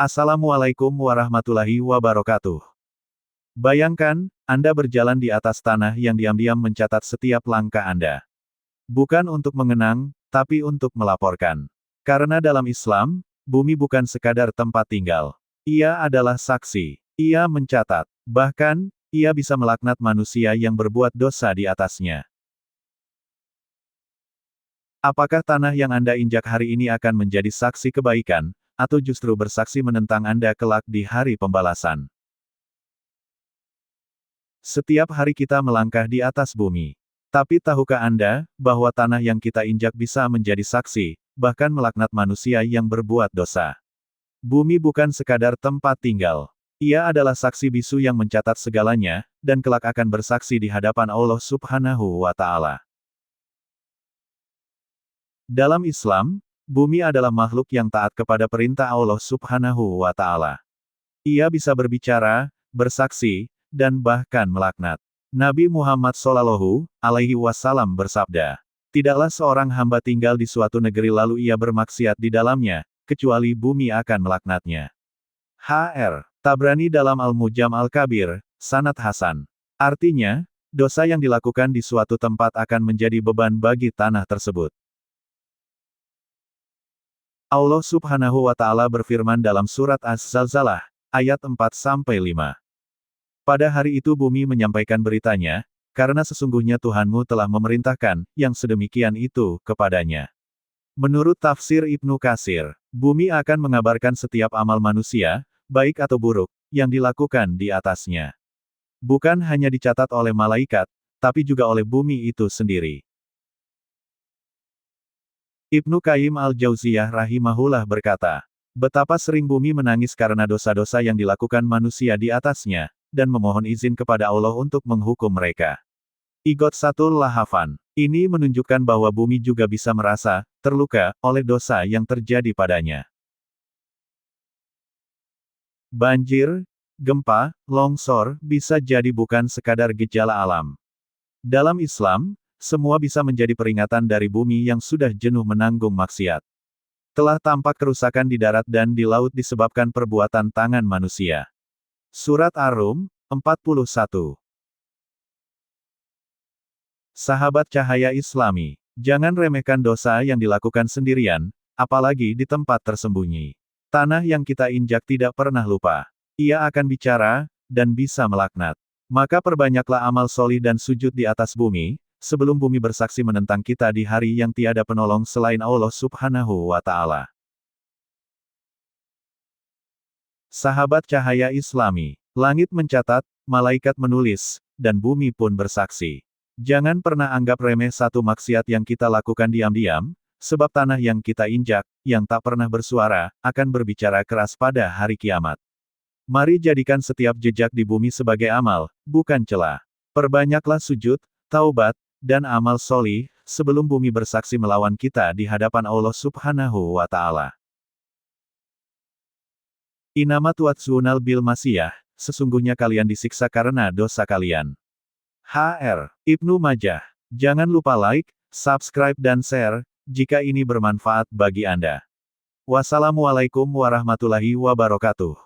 Assalamualaikum warahmatullahi wabarakatuh. Bayangkan, Anda berjalan di atas tanah yang diam-diam mencatat setiap langkah Anda. Bukan untuk mengenang, tapi untuk melaporkan. Karena dalam Islam, bumi bukan sekadar tempat tinggal. Ia adalah saksi. Ia mencatat. Bahkan, ia bisa melaknat manusia yang berbuat dosa di atasnya. Apakah tanah yang Anda injak hari ini akan menjadi saksi kebaikan, atau justru bersaksi menentang Anda kelak di hari pembalasan? Setiap hari kita melangkah di atas bumi. Tapi tahukah Anda, bahwa tanah yang kita injak bisa menjadi saksi, bahkan melaknat manusia yang berbuat dosa? Bumi bukan sekadar tempat tinggal. Ia adalah saksi bisu yang mencatat segalanya, dan kelak akan bersaksi di hadapan Allah Subhanahu wa Ta'ala. Dalam Islam, bumi adalah makhluk yang taat kepada perintah Allah Subhanahu wa Ta'ala. Ia bisa berbicara, bersaksi, dan bahkan melaknat. Nabi Muhammad Shallallahu Alaihi Wasallam bersabda, "Tidaklah seorang hamba tinggal di suatu negeri lalu ia bermaksiat di dalamnya, kecuali bumi akan melaknatnya." H.R. Tabrani dalam Al-Mujam Al-Kabir, Sanad Hasan. Artinya, dosa yang dilakukan di suatu tempat akan menjadi beban bagi tanah tersebut. Allah Subhanahu wa Ta'ala berfirman dalam surat Az-Zalzalah, ayat 4-5. Pada hari itu bumi menyampaikan beritanya, karena sesungguhnya Tuhanmu telah memerintahkan, yang sedemikian itu, kepadanya. Menurut tafsir Ibnu Katsir, bumi akan mengabarkan setiap amal manusia, baik atau buruk, yang dilakukan di atasnya. Bukan hanya dicatat oleh malaikat, tapi juga oleh bumi itu sendiri. Ibnu Qayyim al-Jauziyah rahimahullah berkata, betapa sering bumi menangis karena dosa-dosa yang dilakukan manusia di atasnya, dan memohon izin kepada Allah untuk menghukum mereka. Ighatsatul Lahafan. Ini menunjukkan bahwa bumi juga bisa merasa terluka oleh dosa yang terjadi padanya. Banjir, gempa, longsor, bisa jadi bukan sekadar gejala alam. Dalam Islam, semua bisa menjadi peringatan dari bumi yang sudah jenuh menanggung maksiat. Telah tampak kerusakan di darat dan di laut disebabkan perbuatan tangan manusia. Surat Ar-Rum, 41. Sahabat cahaya Islami, jangan remehkan dosa yang dilakukan sendirian, apalagi di tempat tersembunyi. Tanah yang kita injak tidak pernah lupa. Ia akan bicara, dan bisa melaknat. Maka perbanyaklah amal solih dan sujud di atas bumi, sebelum bumi bersaksi menentang kita di hari yang tiada penolong selain Allah Subhanahu wa Ta'ala. Sahabat cahaya Islami, langit mencatat, malaikat menulis, dan bumi pun bersaksi. Jangan pernah anggap remeh satu maksiat yang kita lakukan diam-diam, sebab tanah yang kita injak, yang tak pernah bersuara, akan berbicara keras pada hari kiamat. Mari jadikan setiap jejak di bumi sebagai amal, bukan celah. Perbanyaklah sujud, taubat, dan amal solih, sebelum bumi bersaksi melawan kita di hadapan Allah Subhanahu wa Ta'ala. Inama tu'adzunal bil masiyah, sesungguhnya kalian disiksa karena dosa kalian. H.R. Ibnu Majah. Jangan lupa like, subscribe dan share, jika ini bermanfaat bagi Anda. Wassalamualaikum warahmatullahi wabarakatuh.